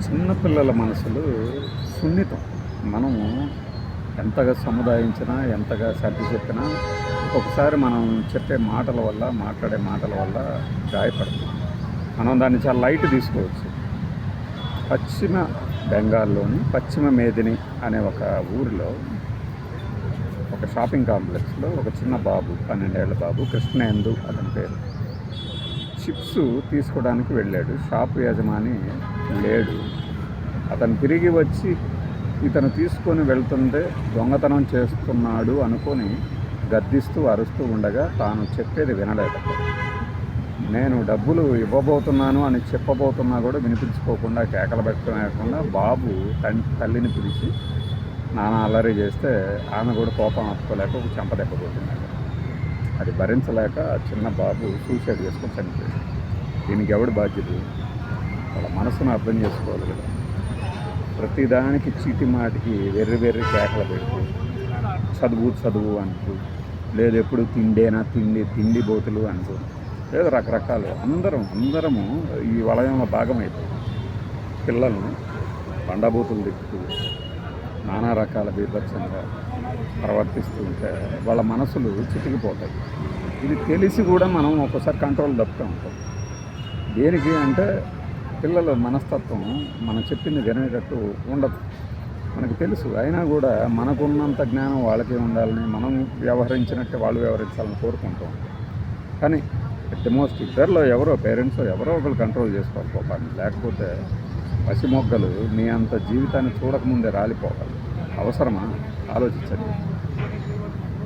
చిన్నపిల్లల మనసులు సున్నితం. మనము ఎంతగా సముదాయించినా, ఎంతగా సర్ది చెప్పినా, ఒక్కొక్కసారి మనం చెప్పే మాటల వల్ల, మాట్లాడే మాటల వల్ల గాయపడతాం. మనం దాన్ని చాలా లైట్ తీసుకోవచ్చు. పశ్చిమ బెంగాల్లోని పశ్చిమ మేదిని అనే ఒక ఊరిలో, ఒక షాపింగ్ కాంప్లెక్స్లో ఒక చిన్న బాబు, 12 ఏళ్ల బాబు, కృష్ణేందు అతని పేరు, చిప్స్ తీసుకోవడానికి వెళ్ళాడు. షాపు యజమాని లేడు. అతను తిరిగి వచ్చి ఇతను తీసుకొని వెళ్తుంటే దొంగతనం చేస్తున్నాడు అనుకొని గద్దిస్తూ అరుస్తూ ఉండగా తాను చెప్పేది వినలేదు. నేను డబ్బులు ఇవ్వబోతున్నాను అని చెప్పబోతున్నా కూడా వినిపించుకోకుండా, కేకలు పెట్టకుండా బాబు తల్లిని పిలిచి నాన్న అల్లరి చేస్తే ఆమె కూడా కోపం ఆపుకోలేక ఒక చెంప దెబ్బ కొట్టింది. అది భరించలేక చిన్న బాబు సూసైడ్ చేసుకొని చనిపోయాడు. దీనికి ఎవడు బాధ్యత? వాళ్ళ మనసును అర్థం చేసుకోవాలి కదా. ప్రతిదానికి చీటి మాటికి వెర్రి కేకలు పెడుతూ, చదువు చదువు అంటూ, లేదు ఎప్పుడు తిండేనా తిండి బోతులు అంటూ, లేదు రకరకాలు. అందరము ఈ వలయంలో భాగమైపోయి పిల్లలు బండబూతులు తిప్పుతూ నానా రకాల బీభత్సంగా ప్రవర్తిస్తూ ఉంటే వాళ్ళ మనసులు చితికిపోతాయి. ఇది తెలిసి కూడా మనం ఒక్కోసారి కంట్రోల్ తప్పుతూ ఉంటాం. దేనికి అంటే పిల్లల మనస్తత్వం మనం చెప్పింది వినేటట్టు ఉండదు. మనకు తెలుసు, అయినా కూడా మనకున్నంత జ్ఞానం వాళ్ళకే ఉండాలని, మనం వ్యవహరించినట్టే వాళ్ళు వ్యవహరించాలని కోరుకుంటాం. కానీ అట్ ది మోస్ట్ ఇద్దరిలో ఎవరో పేరెంట్స్ ఎవరో ఒకరు కంట్రోల్ చేసుకోవాలి కోపాన్ని. లేకపోతే పసిమొగ్గలు మీ అంత జీవితాన్ని చూడకముందే రాలిపోవాలి. అవసరమా? ఆలోచించండి.